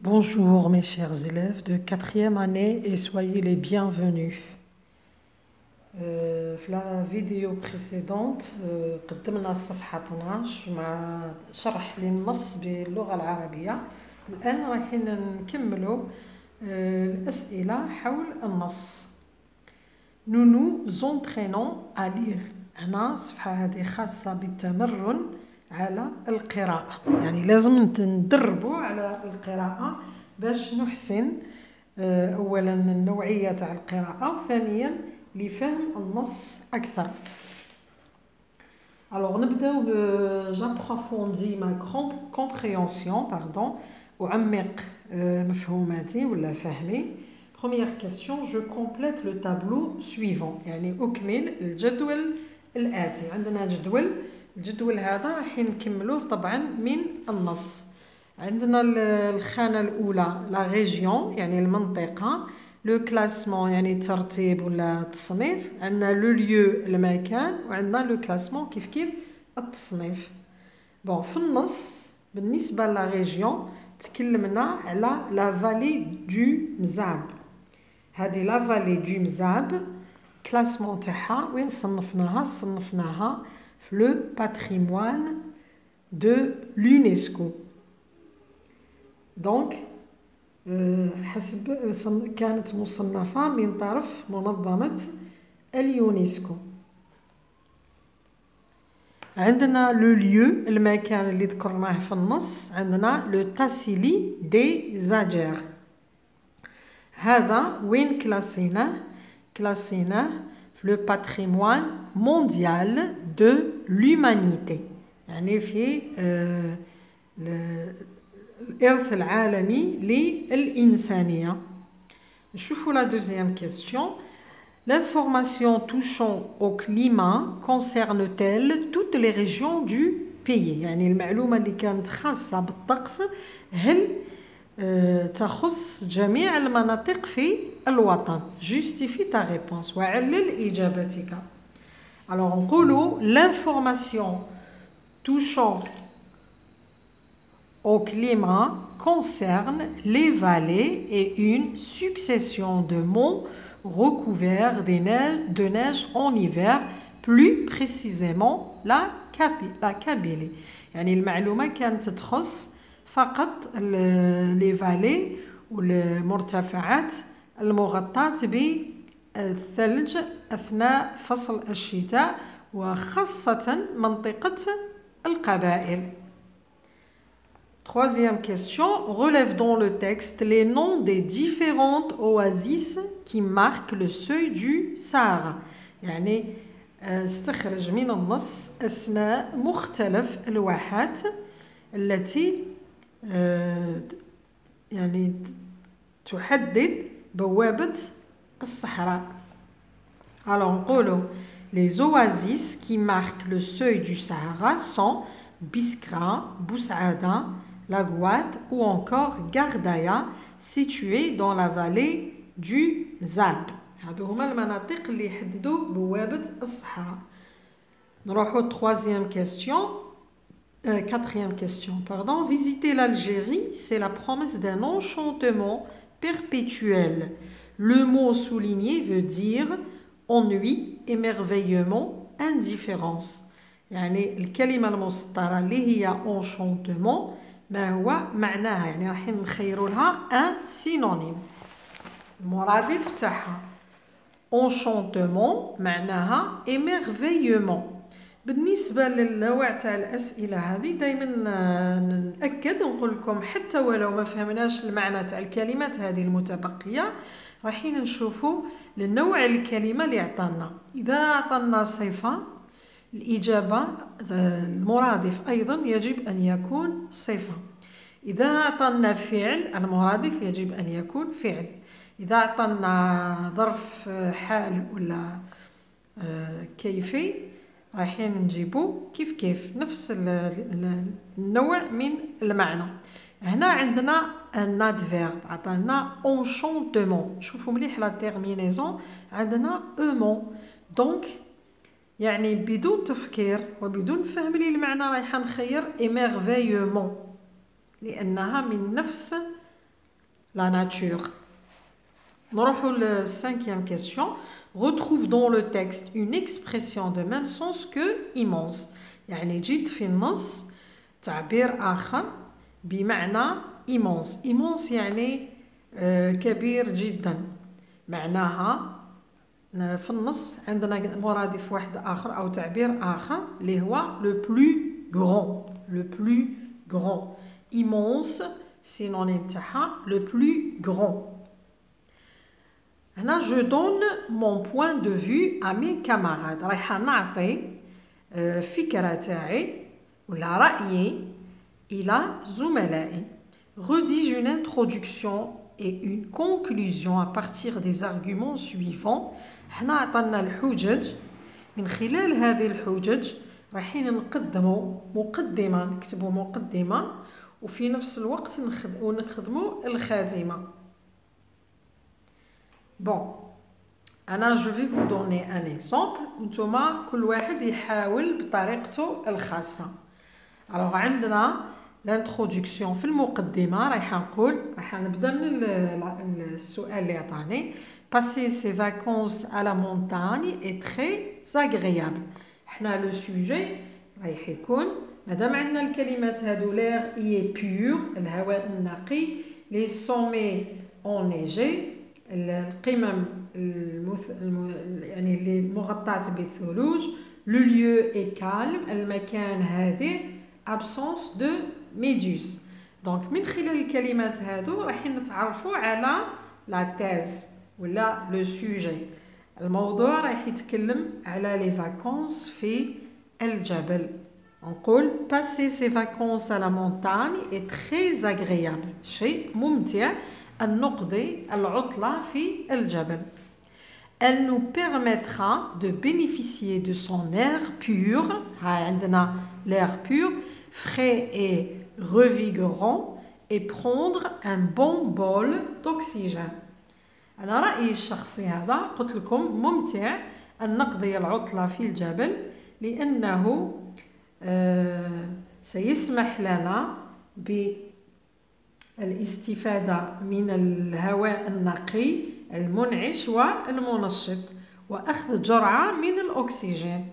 Bonjour mes chers élèves de 4e année et soyez les bienvenus. في la vidéo précédente قدمنا الصفحة 12 مع شرح للنص باللغة العربية. الآن رايحين نكملوا الأسئلة حول النص. Nous nous entraînons à lire. هنا الصفحة هذه خاصة بالتمرن على القراءة، يعني لازم ندربوا على القراءة باش نحسن أولا النوعية تاع القراءة، وثانيا لفهم النص أكثر. Alors نبداو j'approfondis ma compréhension أعمق مفهوماتي ولا فهمي. Première question, je complète le tableau suivant، يعني أكمل الجدول الآتي. عندنا الجدول هذا راح نكملوه طبعا من النص. عندنا الخانة الأولى لا ريجيون يعني المنطقة، لو كلاسمون يعني الترتيب ولا التصنيف، عندنا لو ليو المكان، وعندنا لو كلاسمون كيف التصنيف. بون في النص بالنسبة لا ريجيون تكلمنا على لا فالي دو مزاب. هذه لا فالي دو مزاب كلاسمون تاعها وين صنفناها في لو باتريموان دو لونيسكو. دونك حسب كانت مصنفة من طرف منظمة اليونسكو. عندنا لو ليو المكان اللي ذكرناه في النص، عندنا لو تاسيلي دي زاجير. هذا وين كلاسيناه في لو باتريموان مونديال دو لومانيتي، يعني في الإرث العالمي للإنسانية. نشوفوا la deuxième question. L'information touchant au climat concerne-t-elle toutes les régions du pays؟ يعني المعلومة اللي كانت خاصة بالطقس هل تخص جميع المناطق في الوطن؟ Justifie ta réponse وعلل إجابتك. Alors نقولوا l'information touchant au climat concerne les vallées et une succession de monts recouverts de neige en hiver, plus précisément la Kabylie. يعني المعلومة كانت تخص فقط les vallées والمرتفعات المغطاة بالثلج أثناء فصل الشتاء، وخاصة منطقة القبائل. Troisième question, relève dans le texte les noms des différentes oasis qui marquent le seuil du Sahara. يعني استخرج من النص أسماء مختلف الواحات التي يعني تحدد بوابة الصحراء. Alors نقولوا les oasis qui marquent le seuil du Sahara sont Biskra, Boussaada, la Gouad ou encore Gardaya, située dans la vallée du Mzab. هادو هما المناطق اللي يحددوا بوابة الصحراء. نروحوا quatrième question. Visiter l'Algérie, c'est la promesse d'un enchantement perpétuel. Le mot souligné veut dire ennui, émerveillement, indifférence. يعني الكلمة المسطرة اللي هي enchantement ما هو معناها؟ يعني راح نخيروا لها ان سينونيم، المرادف تاعها. enchantement معناها émerveillement. بالنسبة للنوع تاع الأسئلة هذه دايما نأكد ونقول لكم حتى ولو ما فهمناش المعنى تاع الكلمات هذه المتبقية رايحين نشوفوا للنوع الكلمة اللي عطانا. إذا عطانا صفة الإجابة المرادف أيضا يجب أن يكون صفة. إذا أعطانا فعل المرادف يجب أن يكون فعل. إذا أعطانا ظرف حال ولا كيفي رايحين نجيبو كيف نفس النوع من المعنى. هنا عندنا un adverbe عطانا enchantement. شوفوا مليح لا terminaison عندنا aimant. دونك يعني بدون تفكير وبدون فهم للمعنى رايحة نخير émerveillement لأنها من نفس la nature. نروحوا ل 5e question. Retrouve dans le texte une expression de même sens que immense. يعني جد في النص تعبير آخر بمعنى immense. immense يعني كبير جدا. معناها في النص عندنا مرادف واحد آخر أو تعبير آخر اللي هو le plus grand. le plus grand. immense synonyme تاعها le plus grand. هنا je donne mon point de vue à mes camarades. رايحة نعطي فكرة تاعي ولا رأيي إلى زملائي. Redige une introduction et une conclusion à partir des arguments suivants. حنا عطانا الحجج، من خلال هذه الحجج رايحين نقدموا مقدمة، نكتبوا مقدمة وفي نفس الوقت نخدموا الخاتمة. Bon, أنا je vais vous donner un exemple. نتوما كل واحد يحاول بطريقته الخاصة. alors عندنا l'introduction في المقدمة رايحة نقول، رايحة نبدأ من السؤال اللي عطاني. passer ses vacances à la montagne est très agréable. حنا لو سوجي رايح يكون مادام عندنا الكلمات هادو l'air y est pur الهواء النقي، les sommets enneigés القمم يعني اللي مغطاة بالثلوج، le lieu est calme المكان هادئ، absence de méduse. دونك من خلال الكلمات هادو رايحين نتعرفوا على لا تيز ولا لو سوجي. الموضوع رايح يتكلم على لي فاكونس في الجبل. نقول passer ses vacances à la montagne est très agréable. شيء ممتع أن نقضي العطلة في الجبل. Elle nous permettra de bénéficier de son air pur. عندنا l'air pur, frais et revigorant, et prendre un bon bol d'oxygène. أنا رأيي الشخصي هذا قلت لكم ممتع أن نقضي العطلة في الجبل لأنه سيسمح لنا بالاستفادة من الهواء النقي المنعش والمنشط وأخذ جرعة من الأكسجين.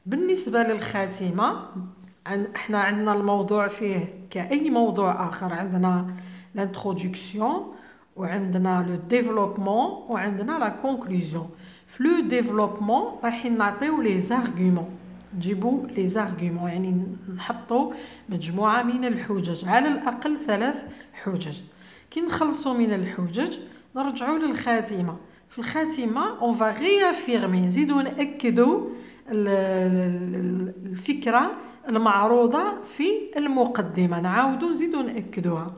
بالنسبة للخاتمة احنا عندنا الموضوع فيه كأي موضوع آخر، عندنا l'introduction وعندنا لو ديفلوبمون وعندنا لا كونكلوزيون. في لو ديفلوبمون رايحين نعطيو لي زارغومون، نجيبو لي زارغومون يعني نحطو مجموعة من الحجج، على الأقل 3 حجج. كي نخلصو من الحجج نرجعو للخاتمة. في الخاتمة on va réaffirmer نزيدو نأكدو الفكرة المعروضة في المقدمة، نعاودو نزيدو نأكدوها.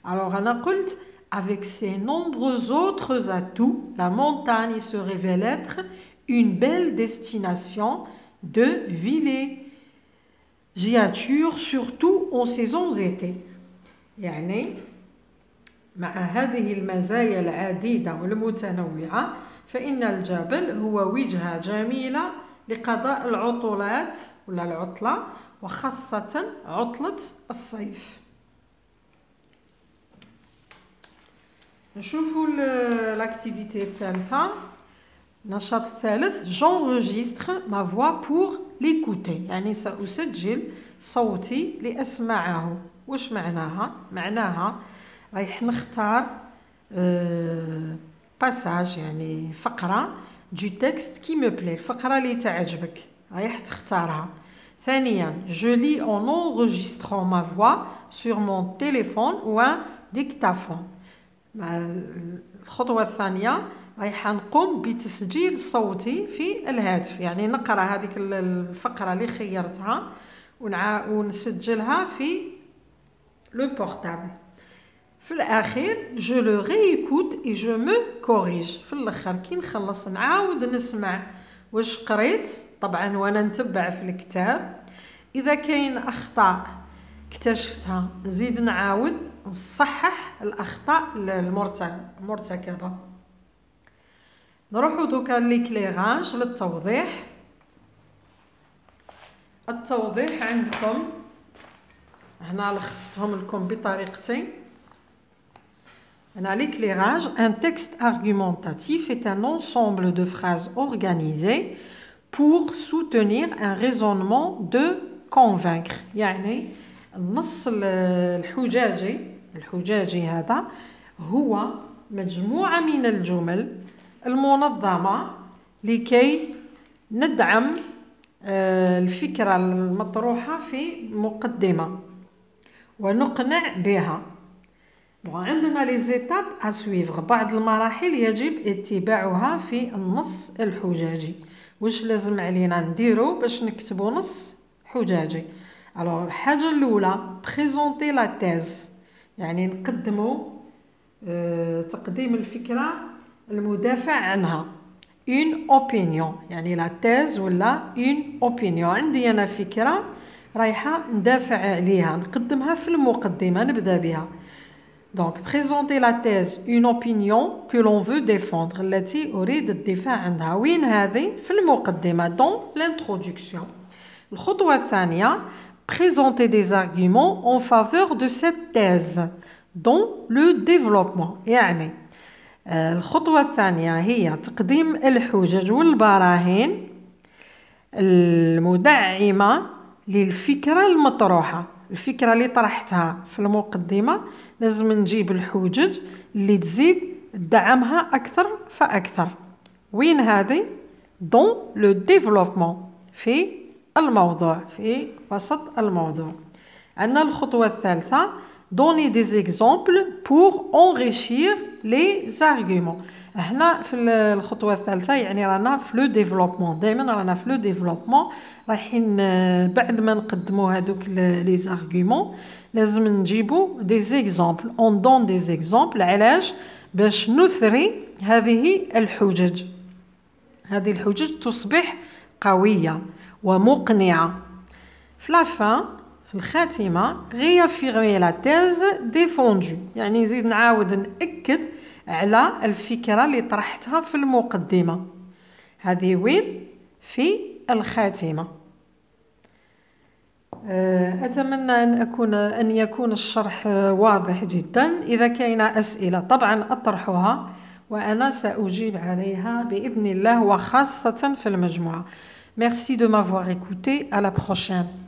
alors أنا قلت avec ses nombreux autres atouts, la montagne se révèle être une belle destination de villégiature, surtout en saison d'été. يعني مع هذه المزايا العديدة والمتنوعة فإن الجبل هو وجهة جميلة لقضاء العطلات ولا العطلة، وخاصة عطلة الصيف. نشوفوا l'activité الثالثة، النشاط الثالث. j'enregistre ma voix pour l'écouter، يعني سأسجل صوتي لأسمعه. واش معناها؟ معناها رايح نختار باساج يعني فقرة du texte qui me plaît، الفقرة اللي تعجبك رايح تختارها. ثانيا je lis en enregistrant ma voix sur mon téléphone ou un dictaphone. الخطوة الثانية رايحة نقوم بتسجيل صوتي في الهاتف، يعني نقرأ هذيك الفقرة اللي خيرتها ونسجلها في لو بورتابل. في الأخير je le réécoute et je me corrige. في الأخر كي نخلص نعاود نسمع واش قريت طبعا وانا نتبع في الكتاب. إذا كاين أخطاء اكتشفتها نزيد نعاود نصحح الأخطاء المرتكبة. نروحو دوكا ليكليغاج للتوضيح. التوضيح عندكم هنا لخصتهم لكم بطريقتين. L'éclairage, un texte argumentatif est un ensemble de phrases organisées pour soutenir un raisonnement de convaincre. يعني النص الحجاجي هذا هو مجموعة من الجمل المنظمة لكي ندعم الفكرة المطروحة في مقدمة ونقنع بها. عندنا لي زيتاب اسويفغ، بعض المراحل يجب اتباعها في النص الحجاجي. واش لازم علينا نديرو باش نكتبو نص حجاجي؟ الوغ الحاجه الاولى بريزونتي لا تيز، يعني نقدمو تقديم الفكره المدافع عنها. اون اوبينيون، يعني لا تيز ولا اون اوبينيون، عندي انا فكره رايحه ندافع عليها، نقدمها في المقدمه، نبدا بها. Donc, présenter la thèse, une opinion que l'on veut défendre, التي أريد الدفاع عنها. وين هذه؟ في المقدمة، dans l'introduction. الخطوة الثانية présenter des arguments en faveur de cette thèse dans le développement. يعني الخطوة الثانية هي تقديم الحجج والبراهين المدعمة للفكرة المطروحة. الفكرة اللي طرحتها في المقدمة لازم نجيب الحجج اللي تزيد دعمها أكثر فأكثر. وين هذه؟ dans le développement، في الموضوع، في وسط الموضوع. عندنا الخطوة الثالثة donner des exemples pour enrichir les arguments. هنا في الخطوة الثالثة يعني رانا في لو ديفلوبمون، دائما رانا في لو ديفلوبمون، رايحين بعد ما نقدموا هذوك لي زارغومون لازم نجيبوا دي زيكزامبل، اون دون دي زيكزامبل. علاش؟ باش نثري هذه الحجج. هذه الحجج تصبح قوية ومقنعة. في لافان، في الخاتمة، réaffirmer la thèse défendue، يعني نزيد نعاود نأكد على الفكرة اللي طرحتها في المقدمة. هذه وين؟ في الخاتمة. أتمنى أن يكون الشرح واضح جدا. إذا كاين أسئلة طبعا أطرحها وأنا سأجيب عليها بإذن الله، وخاصة في المجموعة. Merci de m'avoir écouté. À la prochaine.